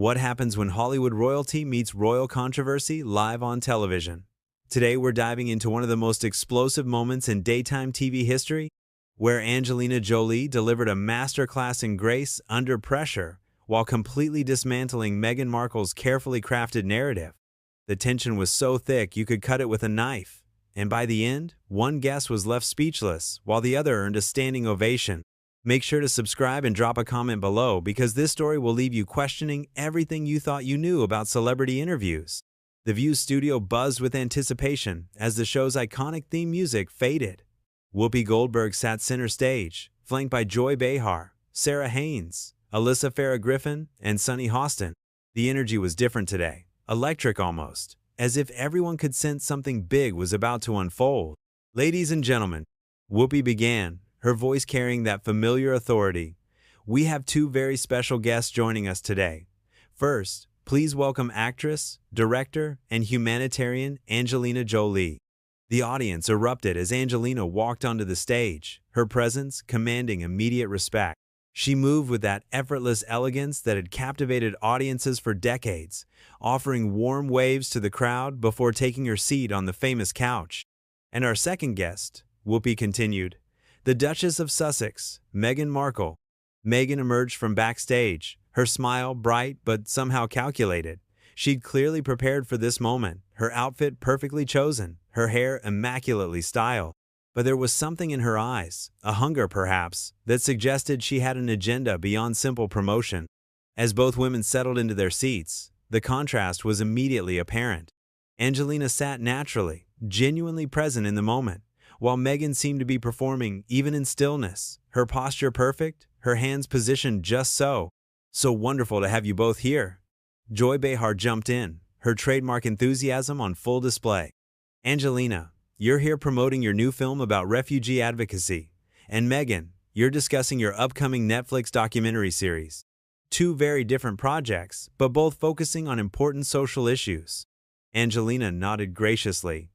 What happens when Hollywood royalty meets royal controversy live on television? Today we're diving into one of the most explosive moments in daytime TV history, where Angelina Jolie delivered a masterclass in grace under pressure while completely dismantling Meghan Markle's carefully crafted narrative. The tension was so thick you could cut it with a knife, and by the end, one guest was left speechless while the other earned a standing ovation. Make sure to subscribe and drop a comment below because this story will leave you questioning everything you thought you knew about celebrity interviews. The View studio buzzed with anticipation as the show's iconic theme music faded. Whoopi Goldberg sat center stage, flanked by Joy Behar, Sarah Haynes, Alyssa Farah Griffin, and Sunny Hostin. The energy was different today, electric almost, as if everyone could sense something big was about to unfold. Ladies and gentlemen, Whoopi began, her voice carrying that familiar authority. We have two very special guests joining us today. First, please welcome actress, director, and humanitarian Angelina Jolie. The audience erupted as Angelina walked onto the stage, her presence commanding immediate respect. She moved with that effortless elegance that had captivated audiences for decades, offering warm waves to the crowd before taking her seat on the famous couch. And our second guest, Whoopi continued, the Duchess of Sussex, Meghan Markle. Meghan emerged from backstage, her smile bright but somehow calculated. She'd clearly prepared for this moment, her outfit perfectly chosen, her hair immaculately styled. But there was something in her eyes, a hunger perhaps, that suggested she had an agenda beyond simple promotion. As both women settled into their seats, the contrast was immediately apparent. Angelina sat naturally, genuinely present in the moment, while Meghan seemed to be performing even in stillness, her posture perfect, her hands positioned just so. So wonderful to have you both here. Joy Behar jumped in, her trademark enthusiasm on full display. Angelina, you're here promoting your new film about refugee advocacy. And Meghan, you're discussing your upcoming Netflix documentary series. Two very different projects, but both focusing on important social issues. Angelina nodded graciously.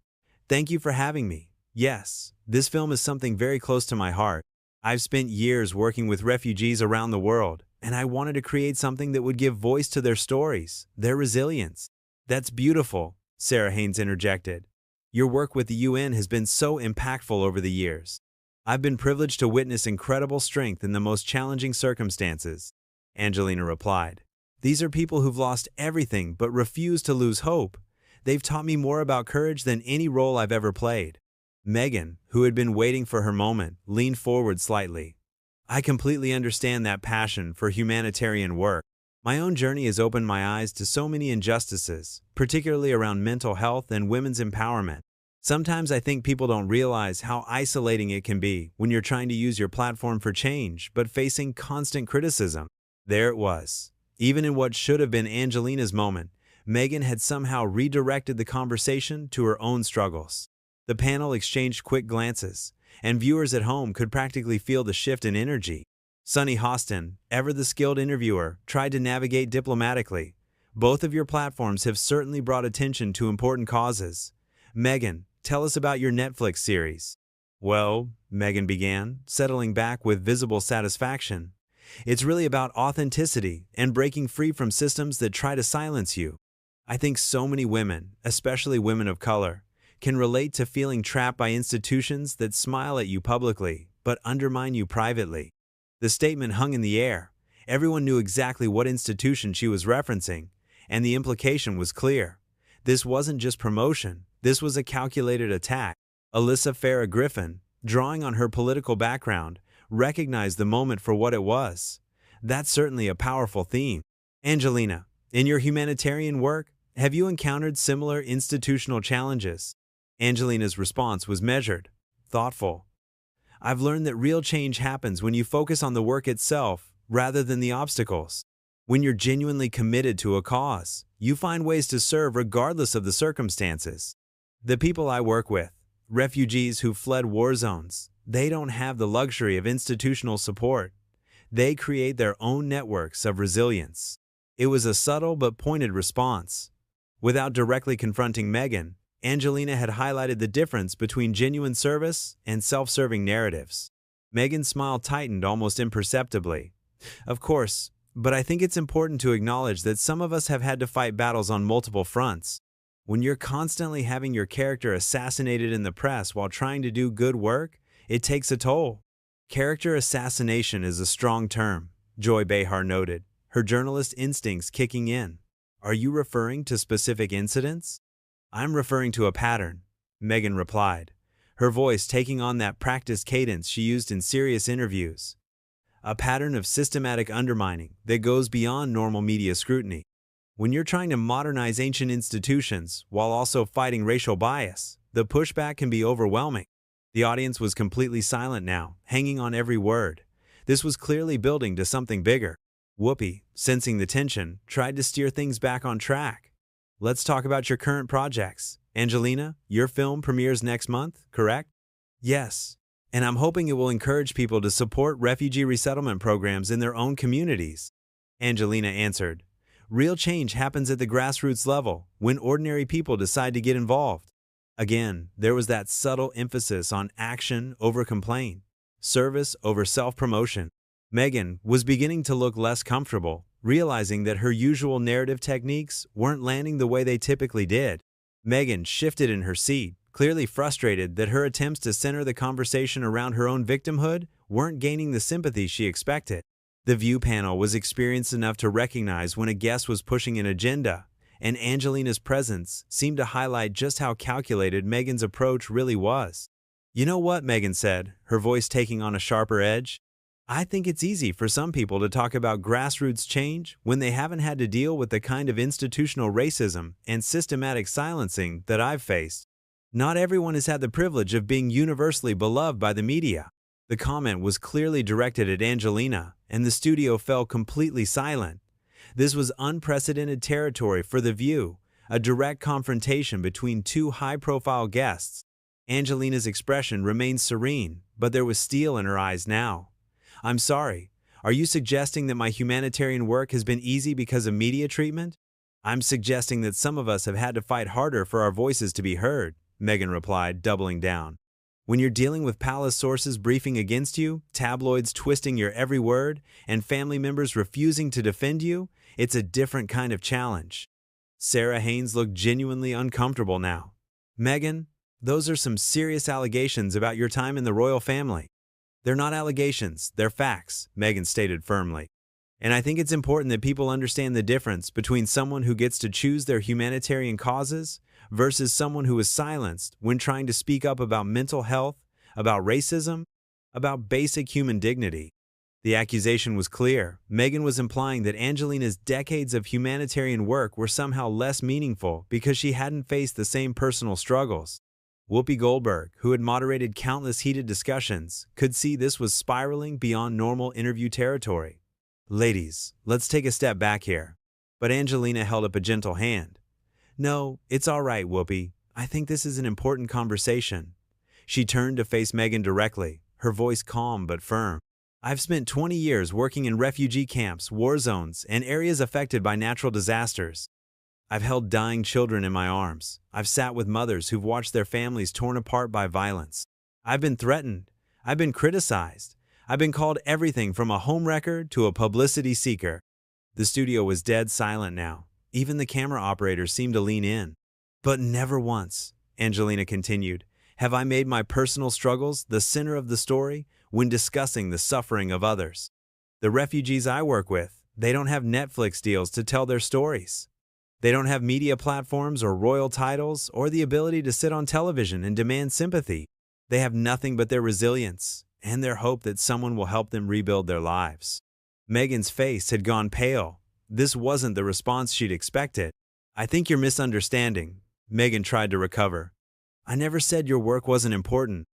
Thank you for having me. Yes, this film is something very close to my heart. I've spent years working with refugees around the world, and I wanted to create something that would give voice to their stories, their resilience. That's beautiful, Sarah Haynes interjected. Your work with the UN has been so impactful over the years. I've been privileged to witness incredible strength in the most challenging circumstances, Angelina replied. These are people who've lost everything but refuse to lose hope. They've taught me more about courage than any role I've ever played. Meghan, who had been waiting for her moment, leaned forward slightly. I completely understand that passion for humanitarian work. My own journey has opened my eyes to so many injustices, particularly around mental health and women's empowerment. Sometimes I think people don't realize how isolating it can be when you're trying to use your platform for change but facing constant criticism. There it was. Even in what should have been Angelina's moment, Meghan had somehow redirected the conversation to her own struggles. The panel exchanged quick glances, and viewers at home could practically feel the shift in energy. Sunny Hostin, ever the skilled interviewer, tried to navigate diplomatically. Both of your platforms have certainly brought attention to important causes. Meghan, tell us about your Netflix series. Well, Meghan began, settling back with visible satisfaction. It's really about authenticity and breaking free from systems that try to silence you. I think so many women, especially women of color, can relate to feeling trapped by institutions that smile at you publicly but undermine you privately. The statement hung in the air. Everyone knew exactly what institution she was referencing, and the implication was clear. This wasn't just promotion, this was a calculated attack. Alyssa Farah Griffin, drawing on her political background, recognized the moment for what it was. That's certainly a powerful theme. Angelina, in your humanitarian work, have you encountered similar institutional challenges? Angelina's response was measured, thoughtful. I've learned that real change happens when you focus on the work itself rather than the obstacles. When you're genuinely committed to a cause, you find ways to serve regardless of the circumstances. The people I work with, refugees who fled war zones, they don't have the luxury of institutional support. They create their own networks of resilience. It was a subtle but pointed response. Without directly confronting Meghan, Angelina had highlighted the difference between genuine service and self-serving narratives. Meghan's smile tightened almost imperceptibly. Of course, But I think it's important to acknowledge that some of us have had to fight battles on multiple fronts. When you're constantly having your character assassinated in the press while trying to do good work, it takes a toll. Character assassination is a strong term, Joy Behar noted, her journalist instincts kicking in. Are you referring to specific incidents? I'm referring to a pattern, Meghan replied, her voice taking on that practiced cadence she used in serious interviews. A pattern of systematic undermining that goes beyond normal media scrutiny. When you're trying to modernize ancient institutions while also fighting racial bias, the pushback can be overwhelming. The audience was completely silent now, hanging on every word. This was clearly building to something bigger. Whoopi, sensing the tension, tried to steer things back on track. Let's talk about your current projects. Angelina, your film premieres next month, correct? Yes. And I'm hoping it will encourage people to support refugee resettlement programs in their own communities. Angelina answered, real change happens at the grassroots level, when ordinary people decide to get involved. Again, there was that subtle emphasis on action over complaint, service over self-promotion. Meghan was beginning to look less comfortable, realizing that her usual narrative techniques weren't landing the way they typically did. Meghan shifted in her seat, clearly frustrated that her attempts to center the conversation around her own victimhood weren't gaining the sympathy she expected. The View panel was experienced enough to recognize when a guest was pushing an agenda, and Angelina's presence seemed to highlight just how calculated Meghan's approach really was. You know what, Meghan said, her voice taking on a sharper edge? I think it's easy for some people to talk about grassroots change when they haven't had to deal with the kind of institutional racism and systematic silencing that I've faced. Not everyone has had the privilege of being universally beloved by the media. The comment was clearly directed at Angelina, and the studio fell completely silent. This was unprecedented territory for The View, a direct confrontation between two high-profile guests. Angelina's expression remained serene, but there was steel in her eyes now. I'm sorry, are you suggesting that my humanitarian work has been easy because of media treatment? I'm suggesting that some of us have had to fight harder for our voices to be heard, Meghan replied, doubling down. When you're dealing with palace sources briefing against you, tabloids twisting your every word, and family members refusing to defend you, it's a different kind of challenge. Sarah Haynes looked genuinely uncomfortable now. Meghan, those are some serious allegations about your time in the royal family. They're not allegations, they're facts, Meghan stated firmly. And I think it's important that people understand the difference between someone who gets to choose their humanitarian causes versus someone who is silenced when trying to speak up about mental health, about racism, about basic human dignity. The accusation was clear. Meghan was implying that Angelina's decades of humanitarian work were somehow less meaningful because she hadn't faced the same personal struggles. Whoopi Goldberg, who had moderated countless heated discussions, could see this was spiraling beyond normal interview territory. Ladies, let's take a step back here. But Angelina held up a gentle hand. No, it's all right, Whoopi. I think this is an important conversation. She turned to face Meghan directly, her voice calm but firm. I've spent 20 years working in refugee camps, war zones, and areas affected by natural disasters. I've held dying children in my arms. I've sat with mothers who've watched their families torn apart by violence. I've been threatened. I've been criticized. I've been called everything from a homewrecker to a publicity seeker. The studio was dead silent now. Even the camera operators seemed to lean in. But never once, Angelina continued, have I made my personal struggles the center of the story when discussing the suffering of others. The refugees I work with, they don't have Netflix deals to tell their stories. They don't have media platforms or royal titles or the ability to sit on television and demand sympathy. They have nothing but their resilience and their hope that someone will help them rebuild their lives. Meghan's face had gone pale. This wasn't the response she'd expected. I think you're misunderstanding. Meghan tried to recover. I never said your work wasn't important.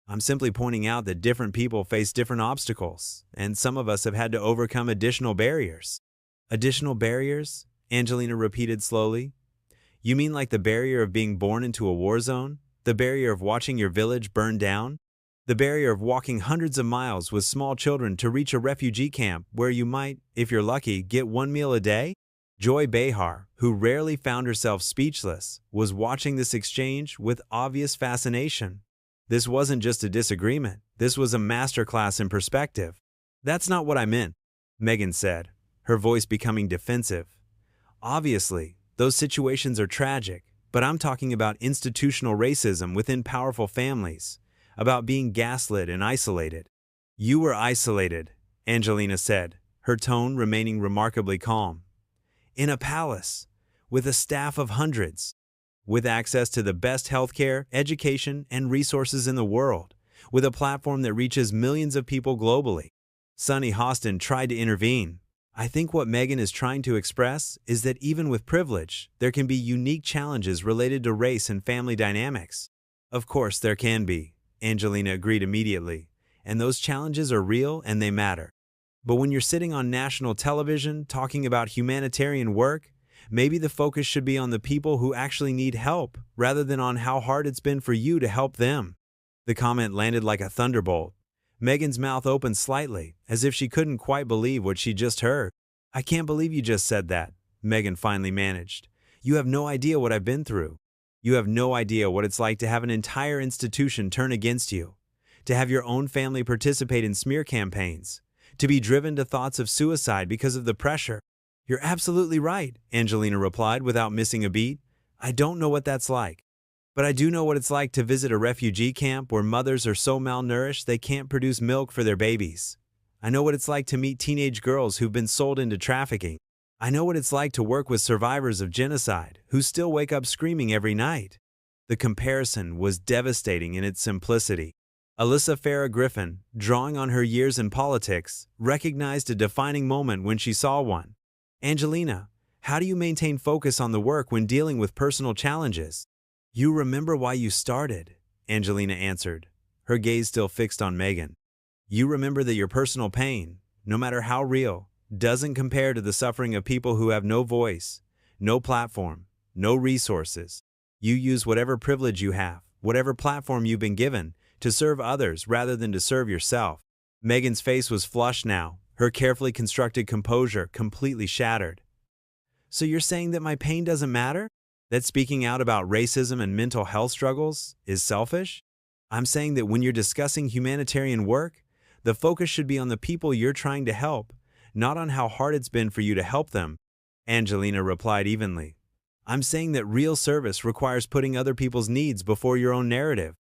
I'm simply pointing out that different people face different obstacles, and some of us have had to overcome additional barriers. Additional barriers? Angelina repeated slowly. You mean like the barrier of being born into a war zone? The barrier of watching your village burn down? The barrier of walking hundreds of miles with small children to reach a refugee camp where you might, if you're lucky, get one meal a day? Joy Behar, who rarely found herself speechless, was watching this exchange with obvious fascination. This wasn't just a disagreement. This was a masterclass in perspective. That's not what I meant, Meghan said, her voice becoming defensive. Obviously, those situations are tragic, but I'm talking about institutional racism within powerful families, about being gaslit and isolated. You were isolated, Angelina said, her tone remaining remarkably calm. In a palace, with a staff of hundreds, with access to the best healthcare, education, and resources in the world, with a platform that reaches millions of people globally. Sunny Hostin tried to intervene. I think what Meghan is trying to express is that even with privilege, there can be unique challenges related to race and family dynamics. Of course there can be, Angelina agreed immediately, and those challenges are real and they matter. But when you're sitting on national television talking about humanitarian work, maybe the focus should be on the people who actually need help rather than on how hard it's been for you to help them. The comment landed like a thunderbolt. Meghan's mouth opened slightly, as if she couldn't quite believe what she just heard. I can't believe you just said that, Meghan finally managed. You have no idea what I've been through. You have no idea what it's like to have an entire institution turn against you, to have your own family participate in smear campaigns, to be driven to thoughts of suicide because of the pressure. You're absolutely right, Angelina replied without missing a beat. I don't know what that's like. But I do know what it's like to visit a refugee camp where mothers are so malnourished they can't produce milk for their babies. I know what it's like to meet teenage girls who've been sold into trafficking. I know what it's like to work with survivors of genocide who still wake up screaming every night. The comparison was devastating in its simplicity. Alyssa Farah Griffin, drawing on her years in politics, recognized a defining moment when she saw one. Angelina, how do you maintain focus on the work when dealing with personal challenges? You remember why you started, Angelina answered, her gaze still fixed on Meghan. You remember that your personal pain, no matter how real, doesn't compare to the suffering of people who have no voice, no platform, no resources. You use whatever privilege you have, whatever platform you've been given, to serve others rather than to serve yourself. Meghan's face was flushed now, her carefully constructed composure completely shattered. So you're saying that my pain doesn't matter? That speaking out about racism and mental health struggles is selfish? I'm saying that when you're discussing humanitarian work, the focus should be on the people you're trying to help, not on how hard it's been for you to help them, Angelina replied evenly. I'm saying that real service requires putting other people's needs before your own narrative.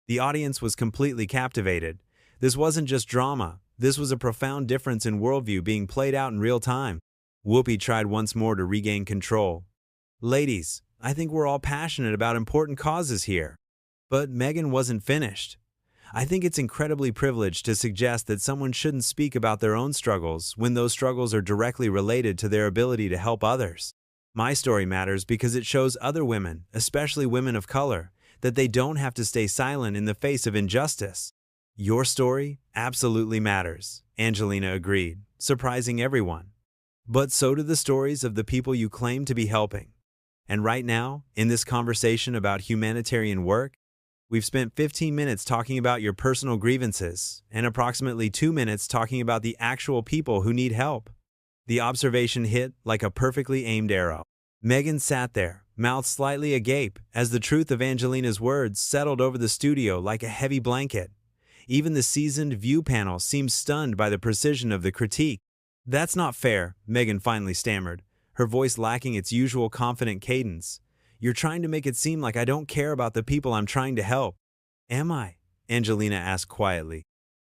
The audience was completely captivated. This wasn't just drama, this was a profound difference in worldview being played out in real time. Whoopi tried once more to regain control. Ladies, I think we're all passionate about important causes here. But Meghan wasn't finished. I think it's incredibly privileged to suggest that someone shouldn't speak about their own struggles when those struggles are directly related to their ability to help others. My story matters because it shows other women, especially women of color, that they don't have to stay silent in the face of injustice. Your story absolutely matters, Angelina agreed, surprising everyone. But so do the stories of the people you claim to be helping. And right now, in this conversation about humanitarian work, we've spent 15 minutes talking about your personal grievances and approximately 2 minutes talking about the actual people who need help. The observation hit like a perfectly aimed arrow. Meghan sat there, mouth slightly agape, as the truth of Angelina's words settled over the studio like a heavy blanket. Even the seasoned view panel seemed stunned by the precision of the critique. That's not fair, Meghan finally stammered, her voice lacking its usual confident cadence. You're trying to make it seem like I don't care about the people I'm trying to help. Am I? Angelina asked quietly.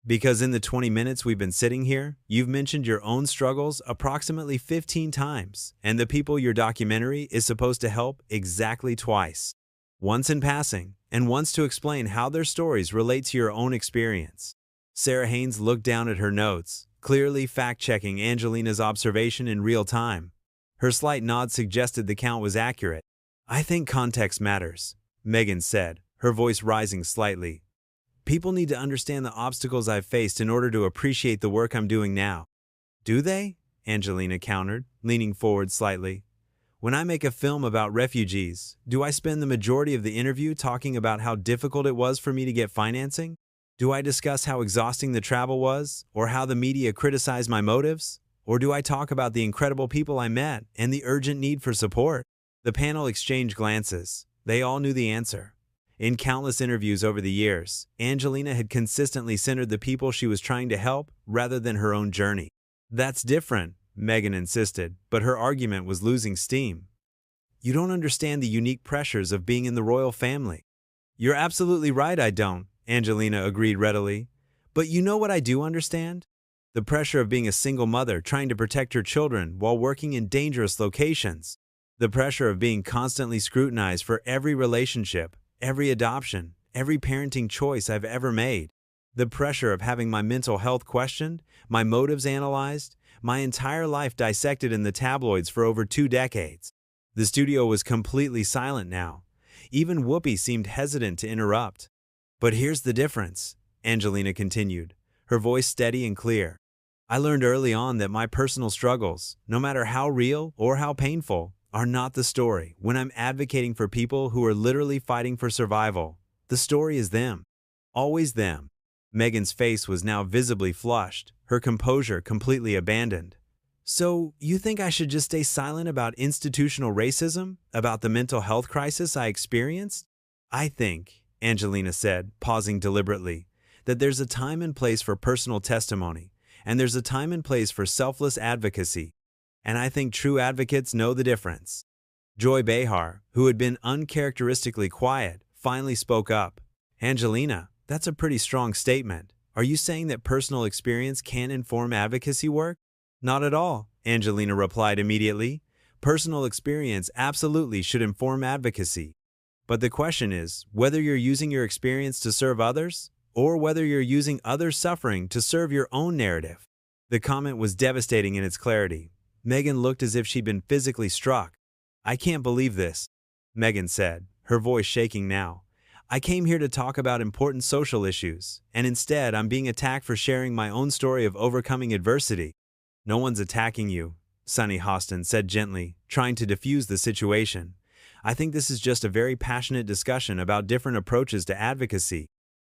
Because in the 20 minutes we've been sitting here, you've mentioned your own struggles approximately 15 times, and the people your documentary is supposed to help exactly twice. Once in passing, and once to explain how their stories relate to your own experience. Sarah Haynes looked down at her notes, clearly fact-checking Angelina's observation in real time. Her slight nod suggested the count was accurate. I think context matters, Meghan said, her voice rising slightly. People need to understand the obstacles I've faced in order to appreciate the work I'm doing now. Do they? Angelina countered, leaning forward slightly. When I make a film about refugees, do I spend the majority of the interview talking about how difficult it was for me to get financing? Do I discuss how exhausting the travel was, or how the media criticized my motives? Or do I talk about the incredible people I met and the urgent need for support? The panel exchanged glances. They all knew the answer. In countless interviews over the years, Angelina had consistently centered the people she was trying to help rather than her own journey. That's different, Meghan insisted, but her argument was losing steam. You don't understand the unique pressures of being in the royal family. You're absolutely right, I don't, Angelina agreed readily. But you know what I do understand? The pressure of being a single mother trying to protect her children while working in dangerous locations. The pressure of being constantly scrutinized for every relationship, every adoption, every parenting choice I've ever made. The pressure of having my mental health questioned, my motives analyzed, my entire life dissected in the tabloids for over 2 decades. The studio was completely silent now. Even Whoopi seemed hesitant to interrupt. But here's the difference, Angelina continued, her voice steady and clear. I learned early on that my personal struggles, no matter how real or how painful, are not the story. When I'm advocating for people who are literally fighting for survival, the story is them. Always them. Meghan's face was now visibly flushed, her composure completely abandoned. So, you think I should just stay silent about institutional racism, about the mental health crisis I experienced? I think, Angelina said, pausing deliberately, that there's a time and place for personal testimony, and there's a time and place for selfless advocacy. And I think true advocates know the difference. Joy Behar, who had been uncharacteristically quiet, finally spoke up. Angelina, that's a pretty strong statement. Are you saying that personal experience can inform advocacy work? Not at all, Angelina replied immediately. Personal experience absolutely should inform advocacy. But the question is whether you're using your experience to serve others, or whether you're using others' suffering to serve your own narrative. The comment was devastating in its clarity. Meghan looked as if she'd been physically struck. I can't believe this, Meghan said, her voice shaking now. I came here to talk about important social issues, and instead I'm being attacked for sharing my own story of overcoming adversity. No one's attacking you, Sunny Hostin said gently, trying to diffuse the situation. I think this is just a very passionate discussion about different approaches to advocacy.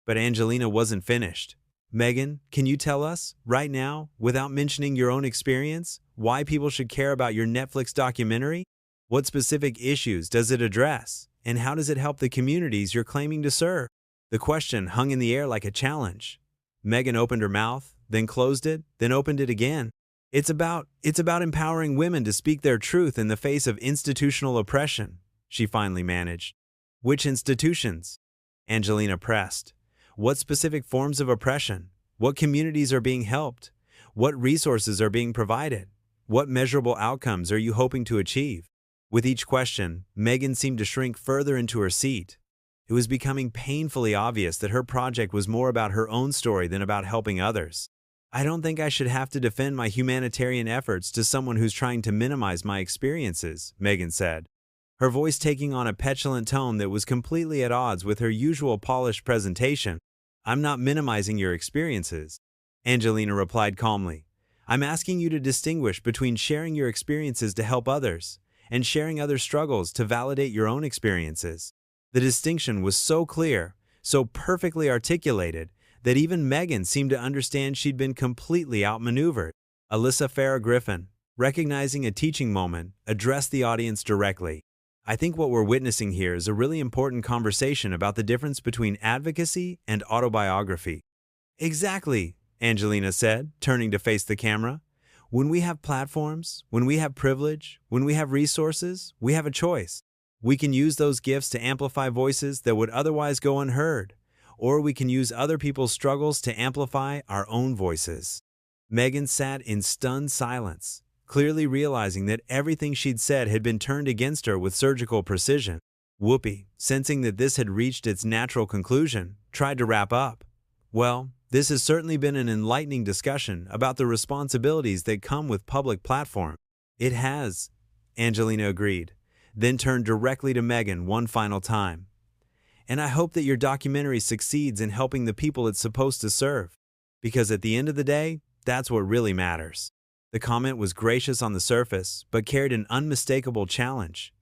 But Angelina wasn't finished. Meghan, can you tell us, right now, without mentioning your own experience, why people should care about your Netflix documentary? What specific issues does it address? And how does it help the communities you're claiming to serve? The question hung in the air like a challenge. Meghan opened her mouth, then closed it, then opened it again. It's about empowering women to speak their truth in the face of institutional oppression, she finally managed. Which institutions? Angelina pressed. What specific forms of oppression? What communities are being helped? What resources are being provided? What measurable outcomes are you hoping to achieve? With each question, Meghan seemed to shrink further into her seat. It was becoming painfully obvious that her project was more about her own story than about helping others. I don't think I should have to defend my humanitarian efforts to someone who's trying to minimize my experiences, Meghan said, her voice taking on a petulant tone that was completely at odds with her usual polished presentation. I'm not minimizing your experiences, Angelina replied calmly. I'm asking you to distinguish between sharing your experiences to help others and sharing other struggles to validate your own experiences. The distinction was so clear, so perfectly articulated, that even Meghan seemed to understand she'd been completely outmaneuvered. Alyssa Farah Griffin, recognizing a teaching moment, addressed the audience directly. I think what we're witnessing here is a really important conversation about the difference between advocacy and autobiography. Exactly, Angelina said, turning to face the camera. When we have platforms, when we have privilege, when we have resources, we have a choice. We can use those gifts to amplify voices that would otherwise go unheard, or we can use other people's struggles to amplify our own voices. Meghan sat in stunned silence, clearly realizing that everything she'd said had been turned against her with surgical precision. Whoopi, sensing that this had reached its natural conclusion, tried to wrap up. Well, this has certainly been an enlightening discussion about the responsibilities that come with public platform. It has, Angelina agreed, then turned directly to Meghan one final time. And I hope that your documentary succeeds in helping the people it's supposed to serve. Because at the end of the day, that's what really matters. The comment was gracious on the surface, but carried an unmistakable challenge.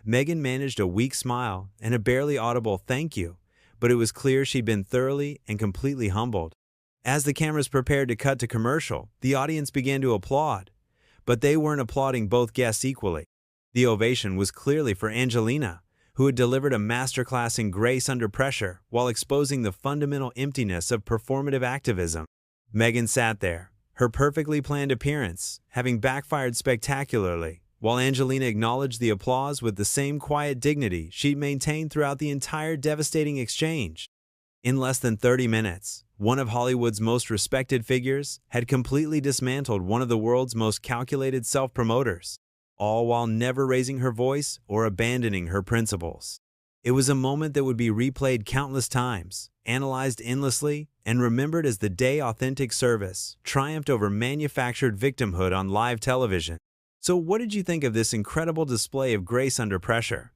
Meghan managed a weak smile and a barely audible thank you, but it was clear she'd been thoroughly and completely humbled. As the cameras prepared to cut to commercial, the audience began to applaud. But they weren't applauding both guests equally. The ovation was clearly for Angelina, who had delivered a masterclass in grace under pressure while exposing the fundamental emptiness of performative activism. Meghan sat there, her perfectly planned appearance having backfired spectacularly, while Angelina acknowledged the applause with the same quiet dignity she'd maintained throughout the entire devastating exchange. In less than 30 minutes, one of Hollywood's most respected figures had completely dismantled one of the world's most calculated self-promoters, all while never raising her voice or abandoning her principles. It was a moment that would be replayed countless times, analyzed endlessly, and remembered as the day authentic service triumphed over manufactured victimhood on live television. So what did you think of this incredible display of grace under pressure?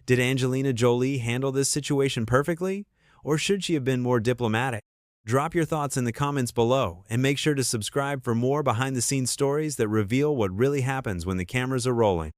Did Angelina Jolie handle this situation perfectly, or should she have been more diplomatic? Drop your thoughts in the comments below and make sure to subscribe for more behind-the-scenes stories that reveal what really happens when the cameras are rolling.